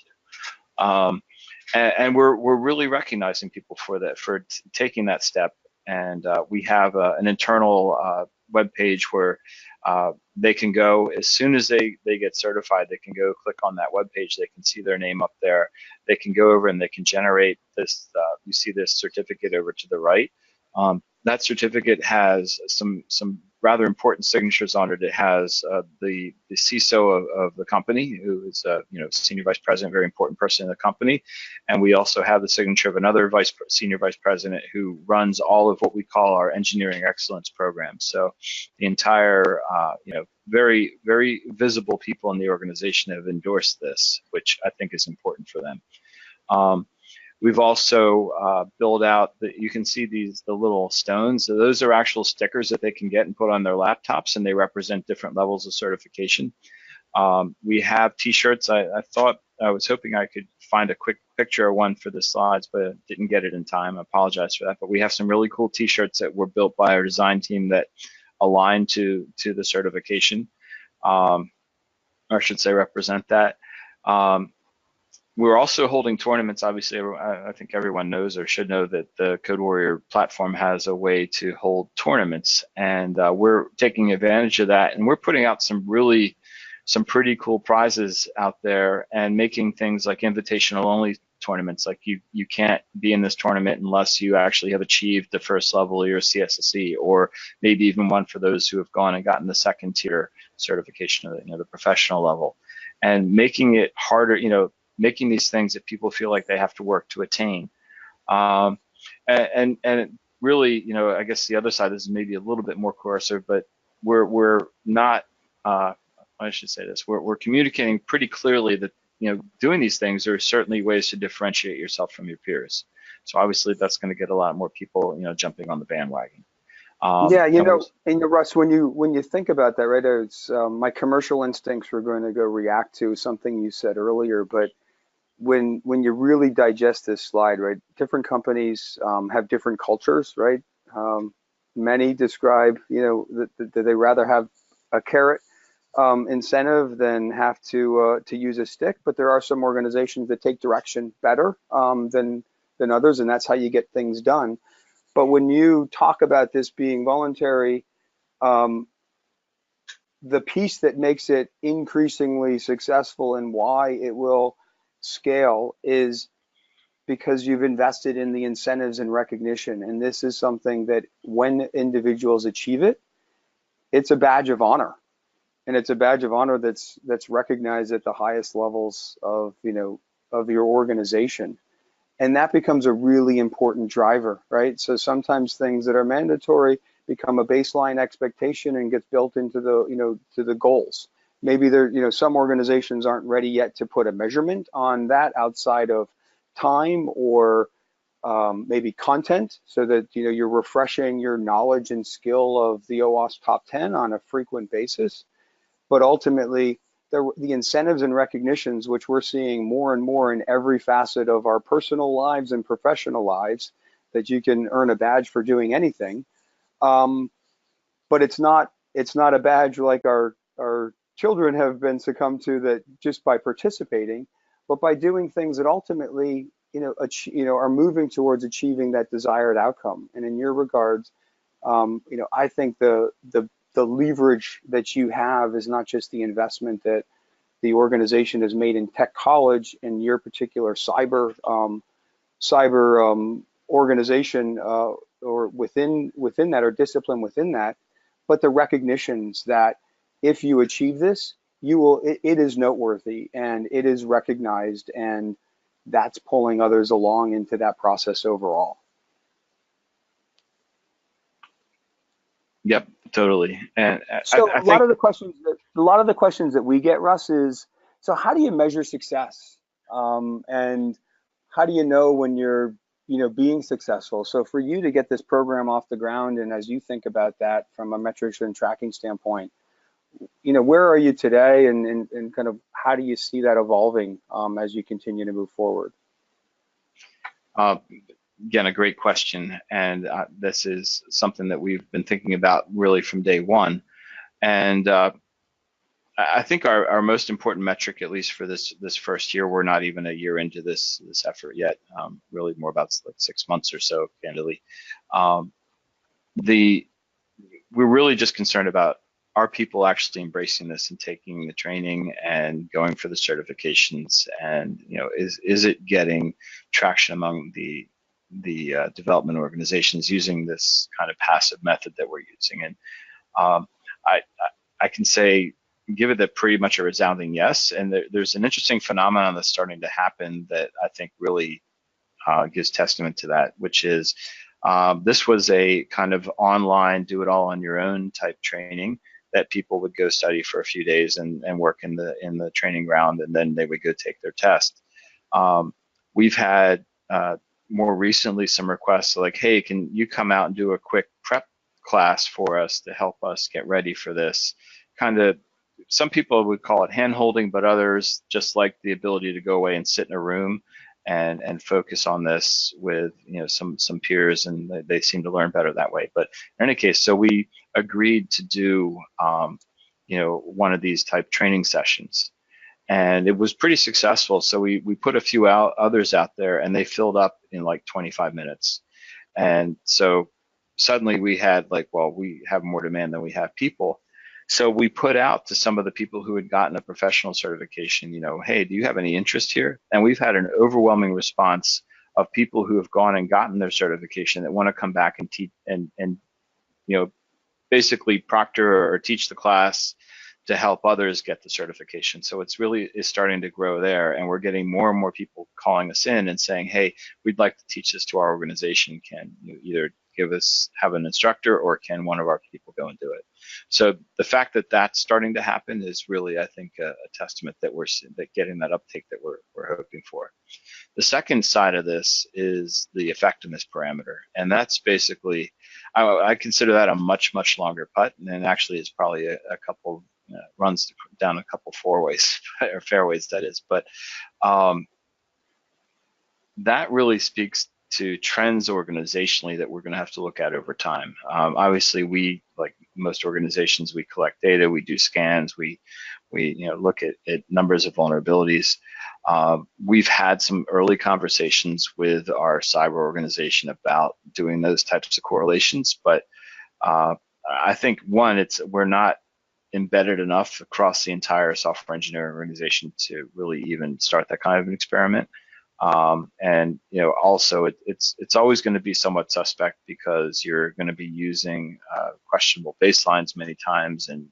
And we're really recognizing people for that, for taking that step. And we have an internal web page where they can go, as soon as they get certified, they can go click on that web page. They can see their name up there. They can go over and they can generate this. You see this certificate over to the right. That certificate has some rather important signatures on it. It has the CISO of the company, who is senior vice president, very important person in the company, and we also have the signature of another senior vice president who runs all of what we call our engineering excellence program. So the entire very, very visible people in the organization have endorsed this, which I think is important for them. We've also built out you can see the little stones. So those are actual stickers that they can get and put on their laptops, and they represent different levels of certification. We have T-shirts. I was hoping I could find a quick picture of one for the slides, but didn't get it in time. I apologize for that. But we have some really cool T-shirts that were built by our design team that align to the certification, or I should say represent that. We're also holding tournaments. Obviously, I think everyone knows or should know that the Code Warrior platform has a way to hold tournaments, and we're taking advantage of that. And we're putting out some pretty cool prizes out there and making things like invitational only tournaments. Like you can't be in this tournament unless you actually have achieved the first level of your CSSE, or maybe even one for those who have gone and gotten the second tier certification of the professional level, and making it harder, making these things that people feel like they have to work to attain. And really, I guess the other side is maybe a little bit more coercive, but we're not, I should say this, we're communicating pretty clearly that, doing these things are certainly ways to differentiate yourself from your peers. So obviously that's going to get a lot more people, jumping on the bandwagon. Yeah, Russ, when you think about that, right, it's my commercial instincts were going to go react to something you said earlier, but when you really digest this slide, right, different companies have different cultures, right? Many describe, that they rather have a carrot incentive than have to use a stick, but there are some organizations that take direction better than others, and that's how you get things done. But when you talk about this being voluntary, the piece that makes it increasingly successful and why it will scale is because you've invested in the incentives and recognition. And this is something that when individuals achieve it, it's a badge of honor. And it's a badge of honor that's recognized at the highest levels of your organization. And that becomes a really important driver, right? So sometimes things that are mandatory become a baseline expectation and gets built into to the goals. Maybe some organizations aren't ready yet to put a measurement on that outside of time or maybe content, so that you're refreshing your knowledge and skill of the OWASP top 10 on a frequent basis. But ultimately, the incentives and recognitions, which we're seeing more and more in every facet of our personal lives and professional lives, that you can earn a badge for doing anything. But it's not a badge like our children have been succumbed to, that just by participating, but by doing things that ultimately are moving towards achieving that desired outcome. And in your regards, I think the leverage that you have is not just the investment that the organization has made in Tech College and your particular cyber organization, or within that, or discipline within that, but the recognitions that if you achieve this, it is noteworthy and it is recognized, and that's pulling others along into that process overall. Yep, totally. And So I a lot think of the questions that we get, Russ, is, so how do you measure success? And how do you know when you're being successful? So for you to get this program off the ground, and as you think about that from a metrics and tracking standpoint, where are you today, and kind of how do you see that evolving as you continue to move forward? again, a great question, and this is something that we've been thinking about really from day one. And I think our most important metric, at least for this first year, we're not even a year into this effort yet. Really more about like 6 months or so, candidly. We're really just concerned about, are people actually embracing this and taking the training and going for the certifications, and is it getting traction among the development organizations using this kind of passive method that we're using? And I can say, give it pretty much a resounding yes. And there's an interesting phenomenon that's starting to happen that I think really gives testament to that, which is this was a kind of online, do it all on your own type training that people would go study for a few days and work in the training ground, and then they would go take their test. We've had more recently some requests like, hey, can you come out and do a quick prep class for us to help us get ready for this? Kind of, some people would call it hand holding, but others just like the ability to go away and sit in a room and focus on this with some peers, and they seem to learn better that way. But in any case, so we agreed to do one of these type training sessions, and it was pretty successful. So we put a few others out there, and they filled up in like 25 minutes. And so suddenly we had like, well, we have more demand than we have people. So we put out to some of the people who had gotten a professional certification, hey, do you have any interest here? And we've had an overwhelming response of people who have gone and gotten their certification that want to come back and teach and basically proctor or teach the class to help others get the certification. So it's really is starting to grow there, and we're getting more and more people calling us in and saying, hey, we'd like to teach this to our organization. Can you either have an instructor, or can one of our people go and do it? So the fact that that's starting to happen is really, I think, a testament that we're getting that uptake that we're hoping for. The second side of this is the effectiveness parameter, and that's basically, I consider that a much, much longer putt, and actually it's probably a couple runs down a couple four-ways, or fairways, that is. But that really speaks to trends organizationally that we're going to have to look at over time. Obviously, we, like most organizations, we collect data, we do scans, we look at numbers of vulnerabilities. We've had some early conversations with our cyber organization about doing those types of correlations, but I think we're not embedded enough across the entire software engineering organization to really even start that kind of an experiment. And also it's always going to be somewhat suspect, because you're going to be using questionable baselines many times, and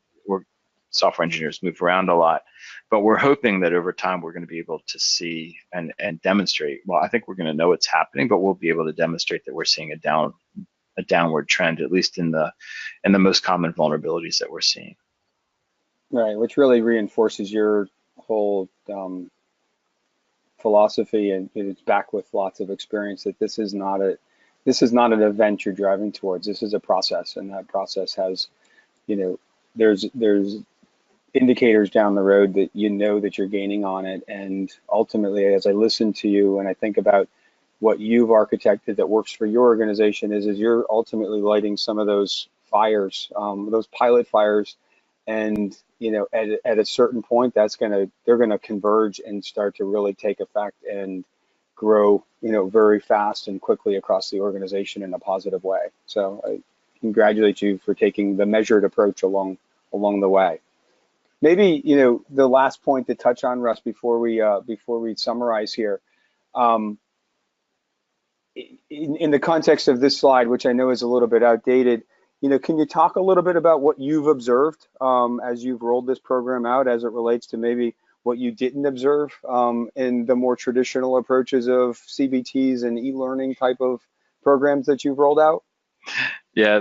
software engineers move around a lot. But we're hoping that over time we're going to be able to see and demonstrate. Well, I think we're going to know it's happening, but we'll be able to demonstrate that we're seeing a downward trend, at least in the most common vulnerabilities that we're seeing. Right, which really reinforces your whole philosophy, and it's back with lots of experience, that this is not an event you're driving towards. This is a process, and that process has, there's indicators down the road that that you're gaining on it. And ultimately, as I listen to you and I think about what you've architected that works for your organization, is you're ultimately lighting some of those fires, those pilot fires, and at a certain point, they're gonna converge and start to really take effect and grow, very fast and quickly across the organization in a positive way. So I congratulate you for taking the measured approach along the way. Maybe the last point to touch on, Russ, before we summarize here, in the context of this slide, which I know is a little bit outdated. Can you talk a little bit about what you've observed as you've rolled this program out, as it relates to maybe what you didn't observe in the more traditional approaches of CBTs and e-learning type of programs that you've rolled out? Yeah,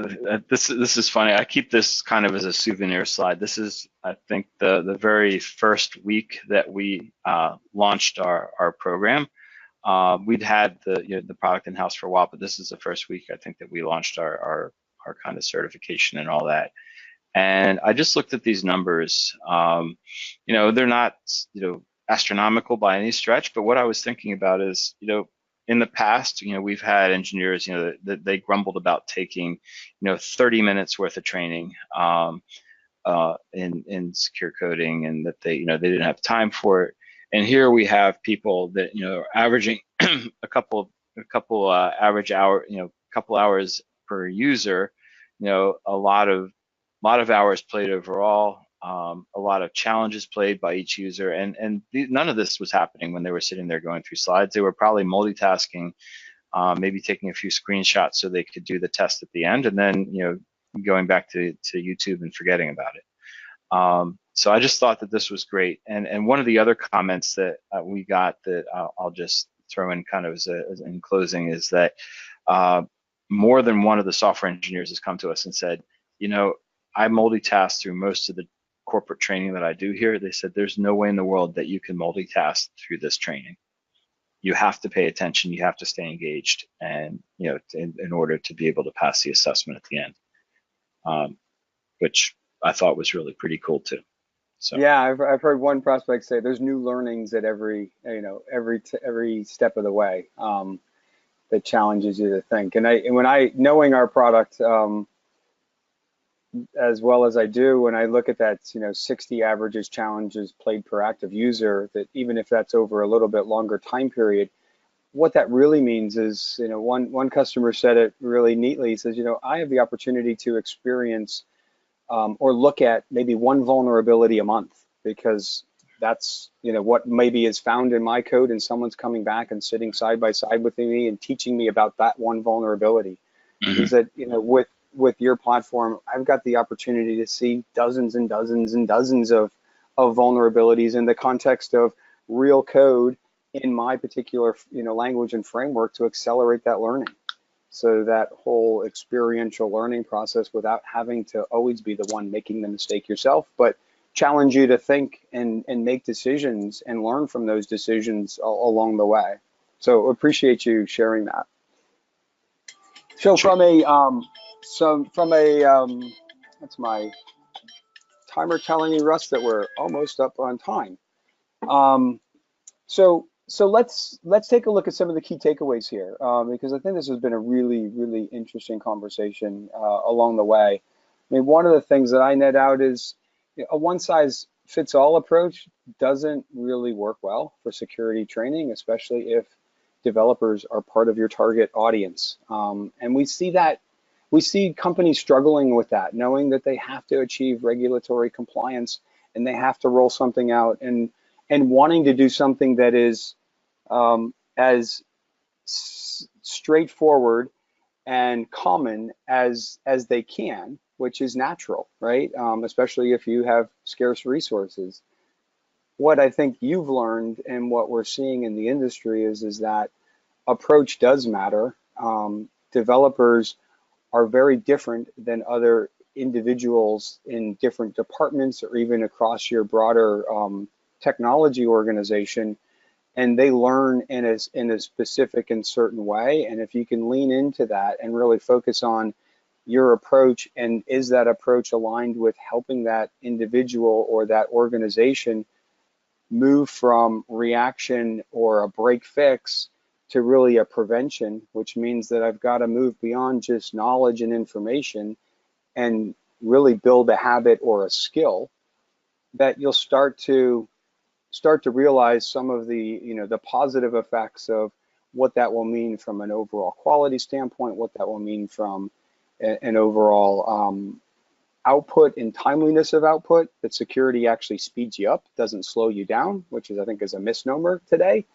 this is funny. I keep this kind of as a souvenir slide. This is, I think, the very first week that we launched our program. We'd had the product in house for a while, but this is the first week, I think, that we launched our kind of certification and all that. And I just looked at these numbers. They're not astronomical by any stretch, but what I was thinking about is, in the past, we've had engineers, that they grumbled about taking 30 minutes worth of training in secure coding, and that they didn't have time for it. And here we have people that are averaging a couple average hour, couple hours per user, a lot of hours played overall, a lot of challenges played by each user, and none of this was happening when they were sitting there going through slides. They were probably multitasking, maybe taking a few screenshots so they could do the test at the end, and then going back to YouTube and forgetting about it. So I just thought that this was great. And one of the other comments that we got that I'll just throw in kind of as in closing is that more than one of the software engineers has come to us and said, I multitask through most of the corporate training that I do here. They said, there's no way in the world that you can multitask through this training. you have to pay attention, you have to stay engaged, and in order to be able to pass the assessment at the end, um, which I thought was really pretty cool too. So Yeah, I've heard one prospect say there's new learnings at every, every step of the way, that challenges you to think. And when I, knowing our product, as well as I do, when I look at that, 60 averages challenges played per active user, that even if that's over a little bit longer time period, what that really means is, one customer said it really neatly. He says, I have the opportunity to experience, or look at maybe one vulnerability a month, because that's, what maybe is found in my code, and someone's coming back and sitting side by side with me and teaching me about that one vulnerability. He mhm. said, with your platform, I've got the opportunity to see dozens and dozens and dozens of vulnerabilities in the context of real code in my particular, language and framework, to accelerate that learning. So that whole experiential learning process, without having to always be the one making the mistake yourself, but challenge you to think and make decisions and learn from those decisions along the way. So appreciate you sharing that. So Sure. from a that's my timer telling me, Russ, that we're almost up on time. Um, so let's take a look at some of the key takeaways here, because I think this has been a really interesting conversation along the way. I mean, one of the things that I net out is, a one size fits all approach doesn't really work well for security training, especially if developers are part of your target audience. And we see companies struggling with that, knowing that they have to achieve regulatory compliance and they have to roll something out, and wanting to do something that is, as straightforward and common as they can, which is natural, right? Especially if you have scarce resources. What I think you've learned and what we're seeing in the industry is that approach does matter. Developers are very different than other individuals in different departments, or even across your broader technology organization, and they learn in a specific and certain way. And if you can lean into that and really focus on your approach, and is that approach aligned with helping that individual or that organization move from reaction or a break fix to really a prevention, which means that I've got to move beyond just knowledge and information and really build a habit or a skill, that you'll start to realize some of the, the positive effects of what that will mean from an overall quality standpoint, what that will mean from an overall output and timeliness of output. That security actually speeds you up, doesn't slow you down, which is, I think, is a misnomer today,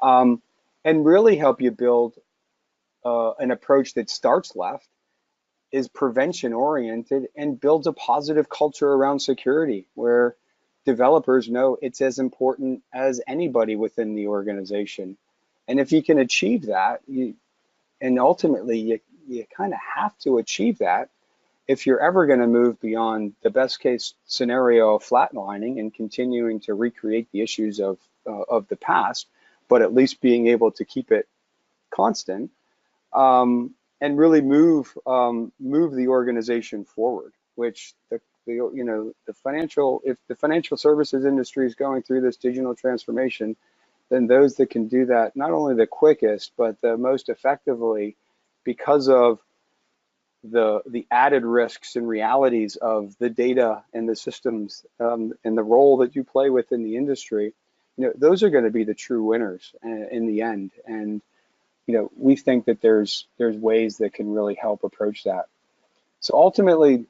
um, and really help you build an approach that starts left, is prevention oriented, and builds a positive culture around security, where developers know it's as important as anybody within the organization. And if you can achieve that, and ultimately you kind of have to achieve that if you're ever going to move beyond the best case scenario of flatlining and continuing to recreate the issues of the past, but at least being able to keep it constant, and really move the organization forward. Which the financial, if the financial services industry is going through this digital transformation, then those that can do that not only the quickest but the most effectively, because of the added risks and realities of the data and the systems, and the role that you play within the industry, those are going to be the true winners in the end. And we think that there's ways that can really help approach that. So ultimately,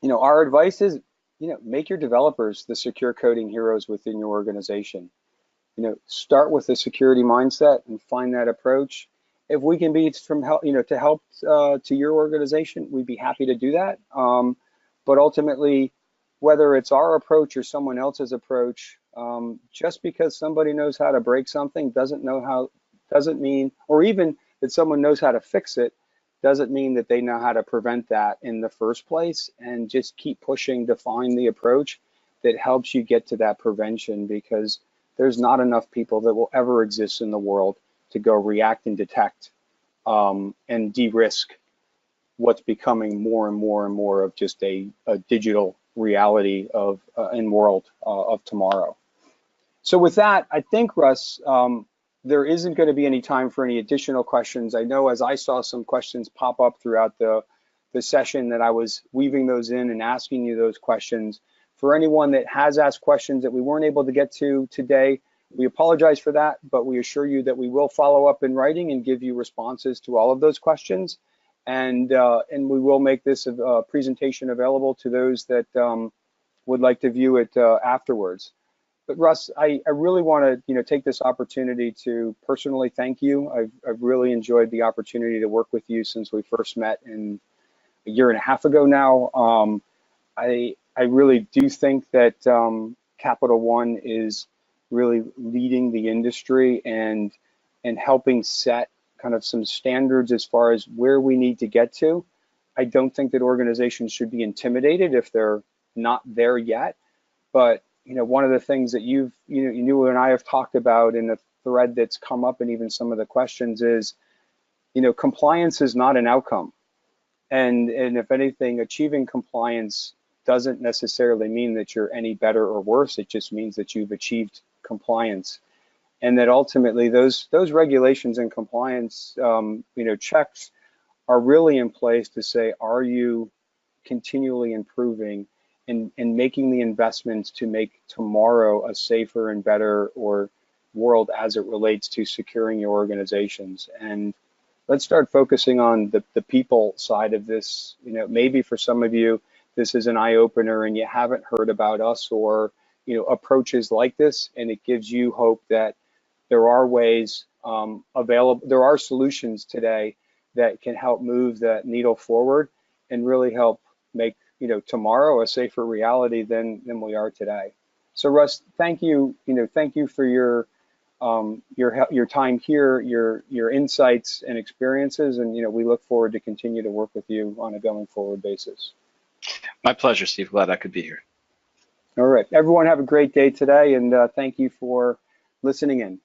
our advice is, make your developers the secure coding heroes within your organization. Start with a security mindset and find that approach. If we can be from help, to help to your organization, we'd be happy to do that. But ultimately, whether it's our approach or someone else's approach, just because somebody knows how to break something doesn't mean, or even that someone knows how to fix it, doesn't mean that they know how to prevent that in the first place. And just keep pushing to find the approach that helps you get to that prevention, because there's not enough people that will ever exist in the world to go react and detect and de-risk what's becoming more and more and more of just a digital reality of and world of tomorrow. So with that, I think, Russ, there isn't going to be any time for any additional questions. I know as I saw some questions pop up throughout the session that I was weaving those in and asking you those questions. For anyone that has asked questions that we weren't able to get to today, we apologize for that, but we assure you that we will follow up in writing and give you responses to all of those questions. And we will make this presentation available to those that would like to view it afterwards. But Russ, I really want to take this opportunity to personally thank you. I've really enjoyed the opportunity to work with you since we first met in a year and a half ago now. I really do think that Capital One is really leading the industry and helping set kind of some standards as far as where we need to get to. I don't think that organizations should be intimidated if they're not there yet. But one of the things that you and I have talked about in the thread that's come up and even some of the questions is, compliance is not an outcome. And if anything, achieving compliance doesn't necessarily mean that you're any better or worse. It just means that you've achieved compliance. And that ultimately those regulations and compliance checks are really in place to say, are you continually improving and making the investments to make tomorrow a safer and better world as it relates to securing your organizations? And let's start focusing on the people side of this. Maybe for some of you, this is an eye-opener and you haven't heard about us or approaches like this, and it gives you hope that there are ways available, there are solutions today that can help move that needle forward and really help make tomorrow a safer reality than we are today. So Russ, thank you. Thank you for your time here, your insights and experiences, and we look forward to continue to work with you on a going forward basis. My pleasure, Steve. Glad I could be here. All right, everyone, have a great day today, and thank you for listening in.